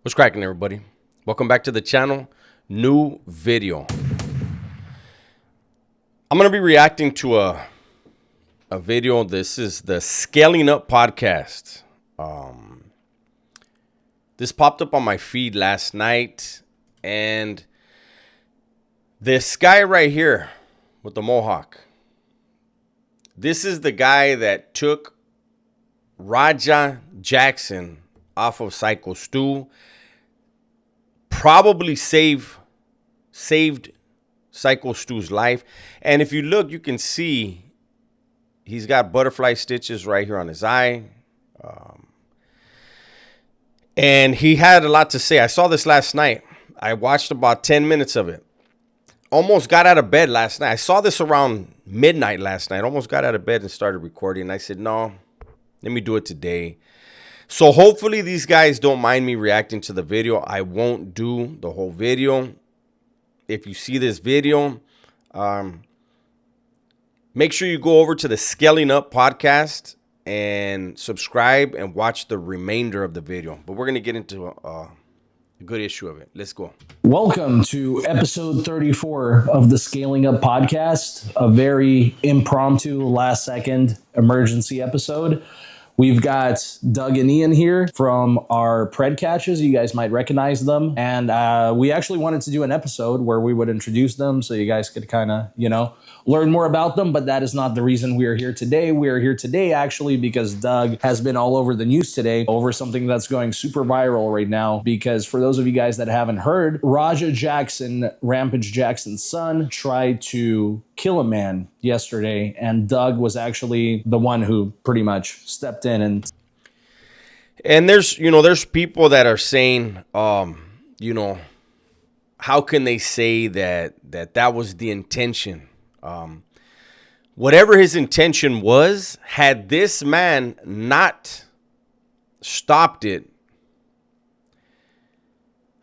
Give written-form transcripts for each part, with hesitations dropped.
What's cracking, everybody? Welcome back to the channel. New video. I'm going to be reacting to a video. This is the Scaling Up podcast. This popped up on my feed last night, and this guy right here with the mohawk, this is the guy that took Raja Jackson off of Psycho Stu. Probably saved Psycho Stu's life. And if you look, you can see he's got butterfly stitches right here on his eye. And he had a lot to say. I saw this last night. I watched about 10 minutes of it. Almost got out of bed last night. I saw this around midnight last night. Almost got out of bed and started recording. I said, no, let me do it today. So hopefully these guys don't mind me reacting to the video. I won't do the whole video. If you see this video, make sure you go over to the Scaling Up podcast and subscribe and watch the remainder of the video. But we're going to get into a good issue of it. Let's go. Welcome to episode 34 of the Scaling Up podcast, a very impromptu last-second emergency episode. We've got Doug and Ian here from our Pred catches. You guys might recognize them. And we actually wanted to do an episode where we would introduce them so you guys could kind of, learn more about them. But that is not the reason we are here today. We are here today actually because Doug has been all over the news today over something that's going super viral right now. Because for those of you guys that haven't heard, Raja Jackson, Rampage Jackson's son, tried to kill a man yesterday, and Doug was actually the one who pretty much stepped in. And there's people that are saying, how can they say that was the intention? Whatever his intention was, had this man not stopped it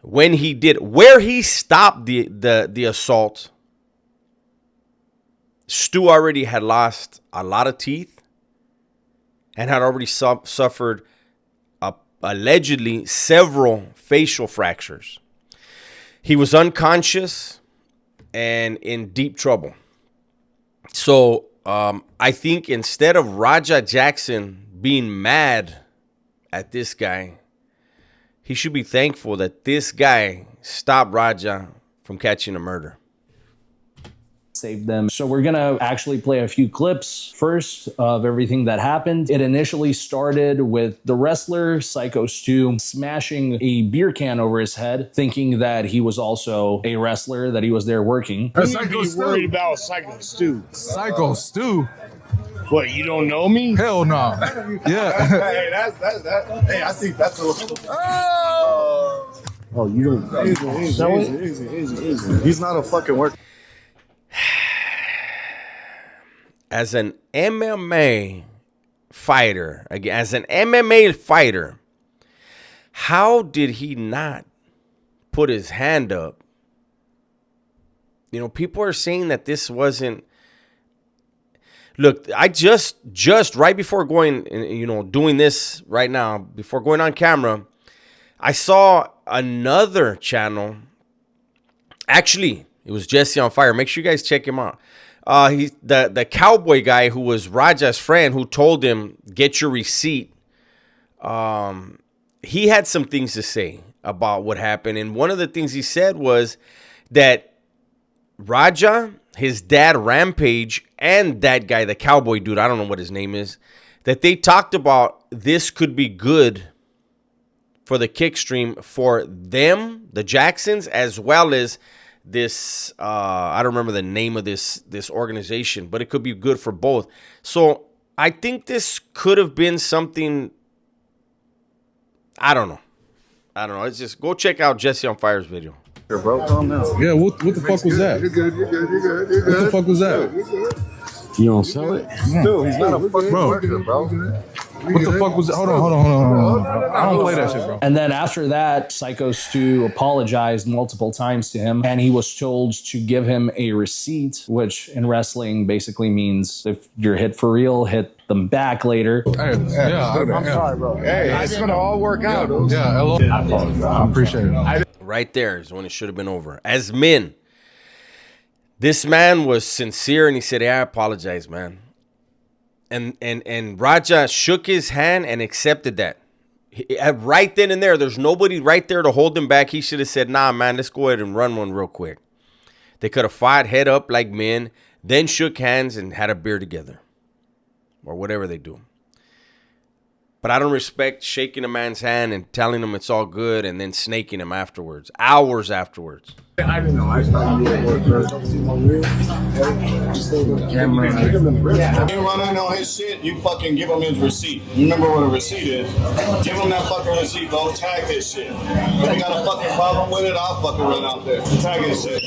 when he did, where he stopped the assault, Stu already had lost a lot of teeth and had already suffered allegedly several facial fractures. He was unconscious and in deep trouble. So I think instead of Raja Jackson being mad at this guy, he should be thankful that this guy stopped Raja from catching a murder. Saved them. So we're going to actually play a few clips first of everything that happened. It initially started with the wrestler, Psycho Stu, smashing a beer can over his head, thinking that he was also a wrestler, that he was there working. Psycho Stu. Worried about Psycho Stu. Psycho Stu? What, you don't know me? Hell no. Yeah. Hey, hey, I think that's a little... Oh, you don't... Easy. He's not a fucking worker. As an MMA fighter, how did he not put his hand up? People are saying that this wasn't. Look, I just right before going, doing this right now, before going on camera, I saw another channel. Actually, it was Jesse on Fire. Make sure you guys check him out. He's the cowboy guy who was Raja's friend, who told him, get your receipt. He had some things to say about what happened. And one of the things he said was that Raja, his dad Rampage, and that guy, the cowboy dude, I don't know what his name is, that they talked about this could be good for the kick stream for them, the Jacksons, as well as this, I don't remember the name of this organization, but it could be good for both. So I think this could have been something. I don't know. It's just go check out Jesse on Fire's video. Here, bro, calm down. Yeah, what the fuck was that? You're good. What the fuck was that? You don't sell it? Dude, he's not a fucking Bro. worker, bro. What the fuck was that? Hold on. I don't play that shit, bro. And then after that, Psycho Stu apologized multiple times to him, and he was told to give him a receipt, which in wrestling basically means if you're hit for real, hit them back later. Hey, I'm Sorry, bro. Hey, it's gonna all work out. Yeah, hello. I appreciate it. Right there is when it should have been over. As men, this man was sincere and he said, "Yeah, I apologize, man." And Raja shook his hand and accepted that. Right then and there, there's nobody right there to hold him back. He should have said, "Nah, man, let's go ahead and run one real quick." They could have fought head up like men, then shook hands and had a beer together. Or whatever they do. But I don't respect shaking a man's hand and telling him it's all good and then snaking him afterwards. Hours afterwards. I didn't know. I thought you running on his shit, you fucking give him his receipt. You remember what a receipt is? Give him that fucking receipt, bro. Tag his shit. If you got a fucking problem with it, I'll fucking run out there. Tag his shit.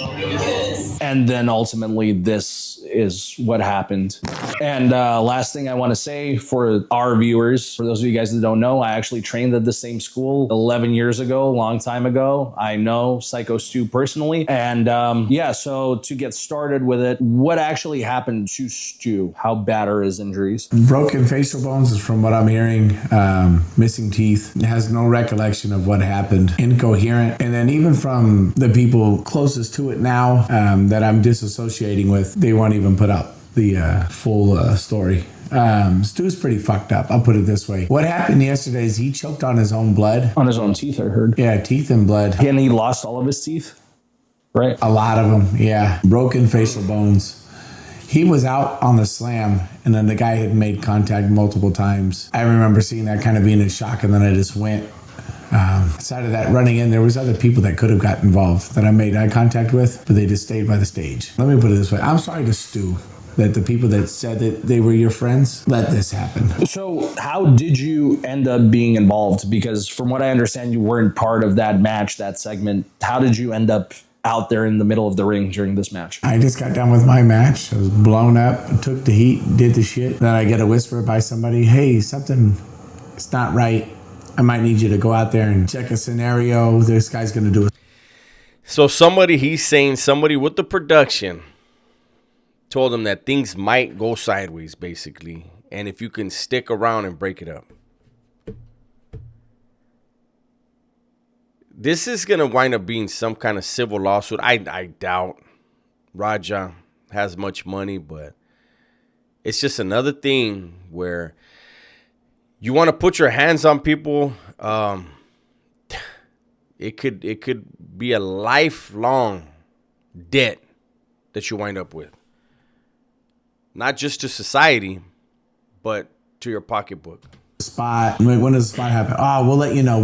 And then ultimately, this is what happened. And last thing I want to say for our viewers, for those of you guys that don't know, I actually trained at the same school 11 years ago, a long time ago. I know Psycho Stu personally. And yeah, so to get started with it, what actually happened to Stu? How bad are his injuries? Broken facial bones is from what I'm hearing. Missing teeth. Has no recollection of what happened. Incoherent. And then even from the people closest to it now that I'm disassociating with, they won't even put up the full story. Stu's pretty fucked up. I'll put it this way. What happened yesterday is he choked on his own blood. On his own teeth, I heard. Yeah, teeth and blood. And he lost all of his teeth? Right. A lot of them, yeah. Broken facial bones. He was out on the slam, and then the guy had made contact multiple times. I remember seeing that kind of being a shock, and then I just went. Aside of that, running in, there was other people that could have got involved that I made eye contact with, but they just stayed by the stage. Let me put it this way. I'm sorry to Stu that the people that said that they were your friends let this happen. So how did you end up being involved? Because from what I understand, you weren't part of that match, that segment. How did you end up out there in the middle of the ring during this match? I just got done with my match. I was blown up, took the heat, did the shit. Then I get a whisper by somebody, "Hey, something is not right. I might need you to go out there and check a scenario. This guy's going to do it." So he's saying somebody with the production told him that things might go sideways, basically. And if you can stick around and break it up. This is going to wind up being some kind of civil lawsuit. I doubt Raja has much money, but it's just another thing where you want to put your hands on people. It could be a lifelong debt that you wind up with. Not just to society, but to your pocketbook. Spot. When does the spot happen? Oh, we'll let you know.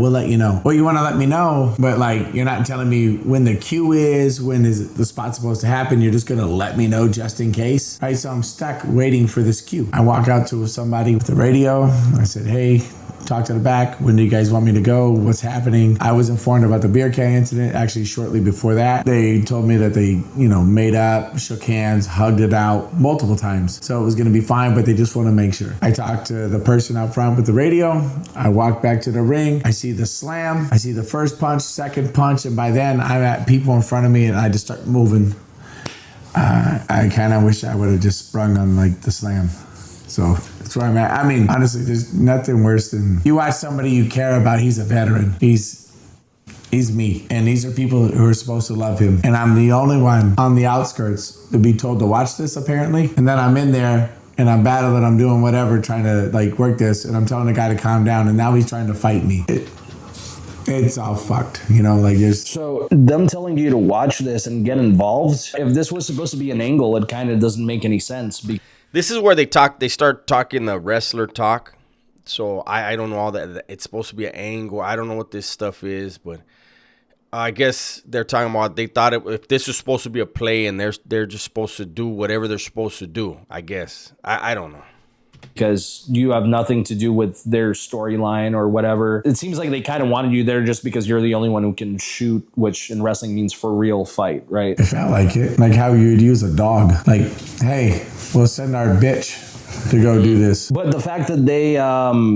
Well, you want to let me know, but like you're not telling me when the cue is, when is the spot supposed to happen. You're just gonna let me know just in case. Right, so I'm stuck waiting for this cue. I walk out to somebody with the radio. I said, "Hey, talk to the back. When do you guys want me to go? What's happening?" I was informed about the beer can incident actually shortly before that. They told me that they, made up, shook hands, hugged it out multiple times. So it was going to be fine, but they just want to make sure. I talked to the person out front with the radio. I walk back to the ring. I see the slam. I see the first punch, second punch. And by then I'm at people in front of me and I just start moving. I kind of wish I would have just sprung on like the slam. So that's where I'm at. I mean, honestly, there's nothing worse than you watch somebody you care about. He's a veteran. He's me. And these are people who are supposed to love him. And I'm the only one on the outskirts to be told to watch this, apparently. And then I'm in there and I'm battling. I'm doing whatever, trying to like work this. And I'm telling the guy to calm down. And now he's trying to fight me. It's all fucked, there's... So them telling you to watch this and get involved, if this was supposed to be an angle, it kind of doesn't make any sense. This is where they start talking the wrestler talk. So I don't know all that. It's supposed to be an angle. I don't know what this stuff is, but I guess they're talking about, they thought if this was supposed to be a play and they're just supposed to do whatever they're supposed to do, I guess. I don't know. Because you have nothing to do with their storyline or whatever. It seems like they kind of wanted you there just because you're the only one who can shoot, which in wrestling means for real fight, right? It felt like it. Like how you'd use a dog. Like, hey, we'll send our bitch to go do this. But the fact that they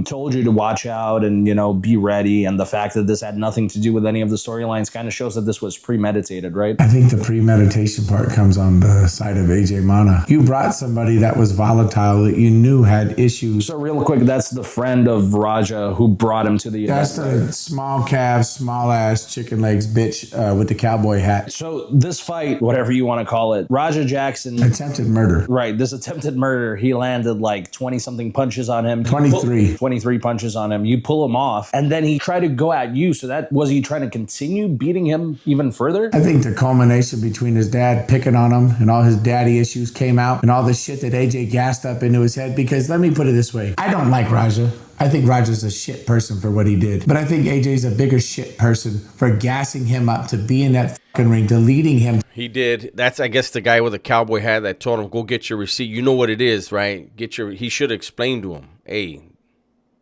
told you to watch out and, be ready, and the fact that this had nothing to do with any of the storylines kind of shows that this was premeditated, right? I think the premeditation part comes on the side of AJ Mana. You brought somebody that was volatile that you knew had issues. So real quick, that's the friend of Raja who brought him to the event. That's the small calf, small ass, chicken legs bitch with the cowboy hat. So this fight, whatever you want to call it, Raja Jackson. Attempted murder. Right, this attempted murder, he landed like 20-something punches on him. 23. 23 punches on him. You pull him off, and then he tried to go at you. So was he trying to continue beating him even further? I think the culmination between his dad picking on him and all his daddy issues came out and all the shit that AJ gassed up into his head. Because let me put it this way. I don't like Raja. I think Raja's a shit person for what he did. But I think AJ's a bigger shit person for gassing him up to be in that fucking ring, deleting him. He did. That's, I guess, the guy with the cowboy hat that told him, go get your receipt. You know what it is, right? He should explain to him, hey,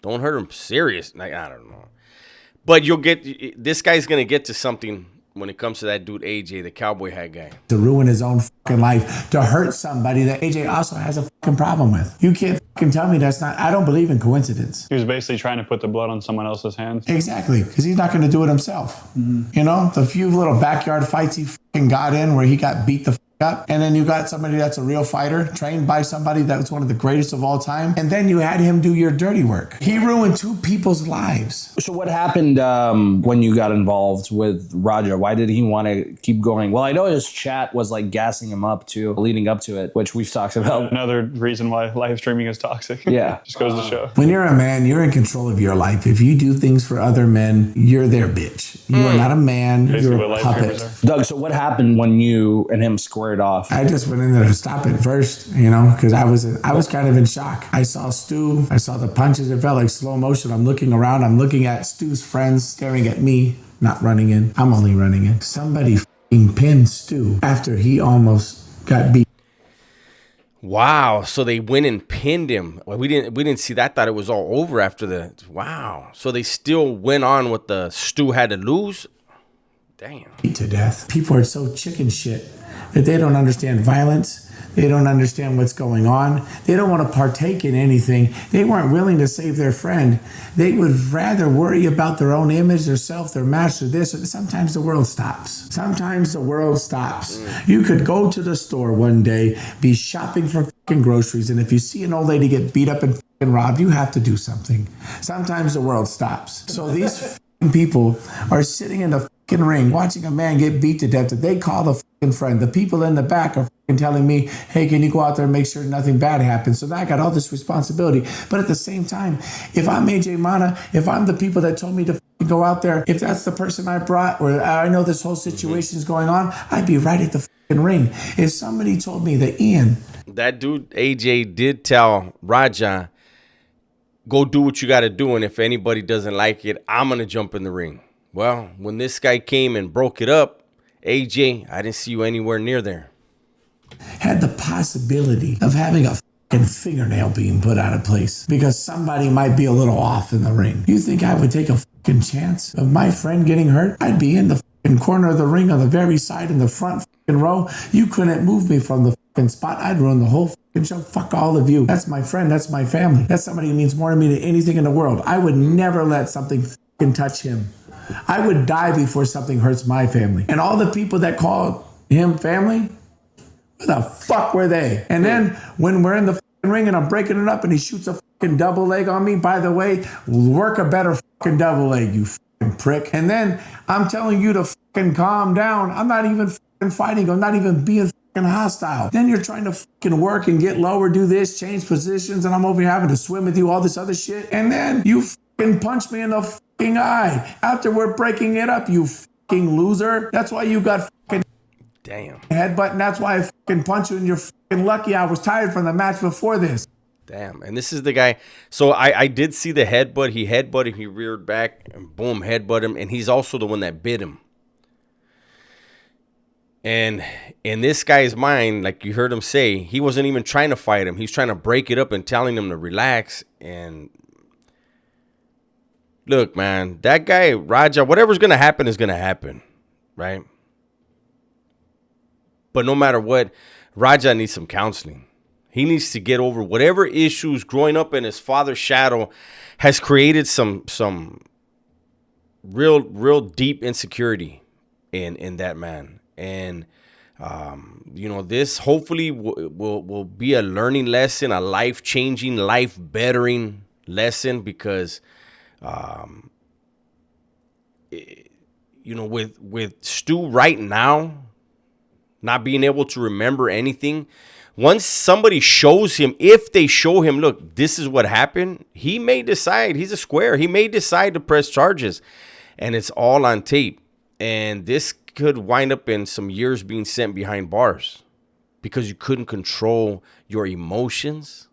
don't hurt him serious. Like, I don't know. But this guy's going to get to something when it comes to that dude, AJ, the cowboy hat guy. To ruin his own fucking life, to hurt somebody that AJ also has a fucking problem with. You can't fucking tell me that's not, I don't believe in coincidence. He was basically trying to put the blood on someone else's hands. Exactly, because he's not going to do it himself. Mm-hmm. The few little backyard fights he fucking got in where he got beat the fuck up, and then you got somebody that's a real fighter, trained by somebody that was one of the greatest of all time, and then you had him do your dirty work. He ruined 2 people's lives. So what happened when you got involved with Raja? Why did he want to keep going? Well, I know his chat was like gassing him up too, leading up to it, which we've talked about. Another reason why live streaming is toxic. Yeah. Just goes to show. When you're a man, you're in control of your life. If you do things for other men, you're their bitch. You are not a man, Basically you're a puppet. Doug, so what happened when you and him squared off? I just went in there to stop it first, because I was kind of in shock. I saw Stu. I saw the punches. It felt like slow motion. I'm looking around. I'm looking at Stu's friends staring at me, not running in. I'm only running in. Somebody f***ing pinned Stu after he almost got beat. Wow. So they went and pinned him. Well, we didn't see that. Thought it was all over after the. Wow. So they still went on with the Stu had to lose. Damn. Beat to death. People are so chicken shit that they don't understand violence. They don't understand what's going on. They don't want to partake in anything. They weren't willing to save their friend. They would rather worry about their own image, their self, their master, this. Sometimes the world stops. Sometimes the world stops. You could go to the store one day, be shopping for fucking groceries, and if you see an old lady get beat up and fucking robbed, you have to do something. Sometimes the world stops. So these fucking people are sitting in the fucking ring watching a man get beat to death that they call the fucking friend. The people in the back are fucking telling me, hey, can you go out there and make sure nothing bad happens? So now I got all this responsibility. But at the same time, if I'm AJ Mana, if I'm the people that told me to fucking go out there, if that's the person I brought, or I know this whole situation is going on, I'd be right at the fucking ring. If somebody told me that Ian, that dude AJ did tell Raja, go do what you got to do, and if anybody doesn't like it, I'm going to jump in the ring. Well, when this guy came and broke it up, AJ, I didn't see you anywhere near there. had the possibility of having a fucking fingernail being put out of place because somebody might be a little off in the ring. You think I would take a fucking chance of my friend getting hurt? I'd be in the fucking corner of the ring on the very side in the front fucking row. You couldn't move me from the fucking spot. I'd ruin the whole fucking show. Fuck all of you. That's my friend. That's my family. That's somebody who means more to me than anything in the world. I would never let something fucking touch him. I would die before something hurts my family. And all the people that call him family, where the fuck were they? And then when we're in the fucking ring and I'm breaking it up and he shoots a fucking double leg on me, by the way, work a better fucking double leg, you fucking prick. And then I'm telling you to fucking calm down. I'm not even fucking fighting. I'm not even being fucking hostile. Then you're trying to fucking work and get lower, do this, change positions, and I'm over here having to swim with you, all this other shit. And then you fucking punch me in the fucking eye after we're breaking it up, you fucking loser. That's why you got fucking damn headbutt, and that's why I fucking punch you, and you're fucking lucky I was tired from the match before this. Damn. And this is the guy. So I did see the headbutt. He headbutted, he reared back, and boom, headbutt him. And he's also the one that bit him. And in this guy's mind, like you heard him say, he wasn't even trying to fight him. He's trying to break it up and telling him to relax. And look, man, that guy, Raja, whatever's going to happen is going to happen, right? But no matter what, Raja needs some counseling. He needs to get over whatever issues growing up in his father's shadow has created some real deep insecurity in that man. And this hopefully will be a learning lesson, a life-changing, life-bettering lesson, because with Stu right now not being able to remember anything, once somebody shows him, if they show him, look, this is what happened, he may decide, he's a square, he may decide to press charges, and it's all on tape. And this could wind up in some years being sent behind bars because you couldn't control your emotions.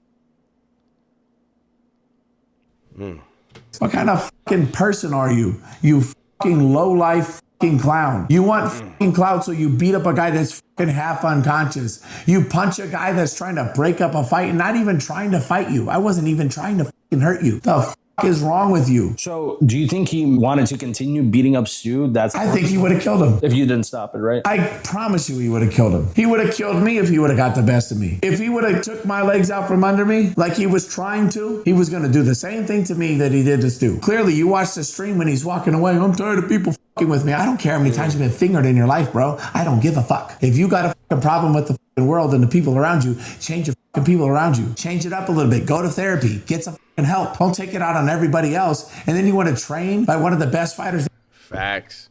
What kind of fucking person are you? You fucking low-life fucking clown. You want fucking clout, so you beat up a guy that's fucking half unconscious. You punch a guy that's trying to break up a fight and not even trying to fight you. I wasn't even trying to fucking hurt you. The fuck is wrong with you? So do you think he wanted to continue beating up Stu? I think he would have killed him. If you didn't stop it, right? I promise you he would have killed him. He would have killed me if he would have got the best of me. If he would have took my legs out from under me like he was trying to, he was going to do the same thing to me that he did to Stu. Clearly, you watched the stream when he's walking away. I'm tired of people fucking with me. I don't care how many times you've been fingered in your life, bro. I don't give a fuck. If you got a fucking problem with the fucking world and the people around you, change your fucking people around you. Change it up a little bit. Go to therapy. Get some fucking help. Don't take it out on everybody else. And then you want to train by one of the best fighters. Facts.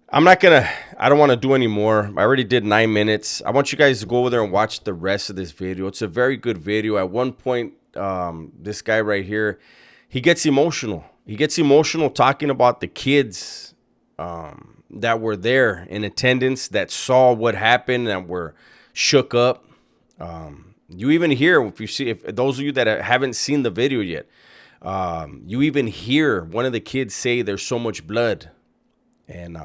I don't want to do any more. I already did 9 minutes. I want you guys to go over there and watch the rest of this video. It's a very good video. At one point, this guy right here, he gets emotional. He gets emotional talking about the kids that were there in attendance, that saw what happened, that were shook up. You even hear, if those of you that haven't seen the video yet, you even hear one of the kids say there's so much blood. And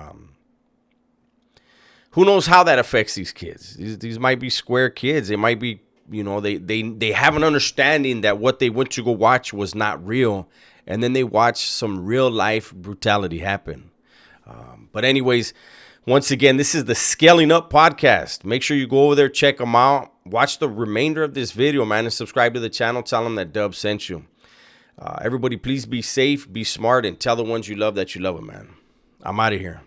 who knows how that affects these kids? These might be square kids. They might be, they have an understanding that what they went to go watch was not real. And then they watch some real life brutality happen. But anyways, once again, this is the Scaling Up podcast. Make sure you go over there, check them out. Watch the remainder of this video, man, and subscribe to the channel. Tell them that Dub sent you. Everybody, please be safe, be smart, and tell the ones you love that you love them, man. I'm out of here.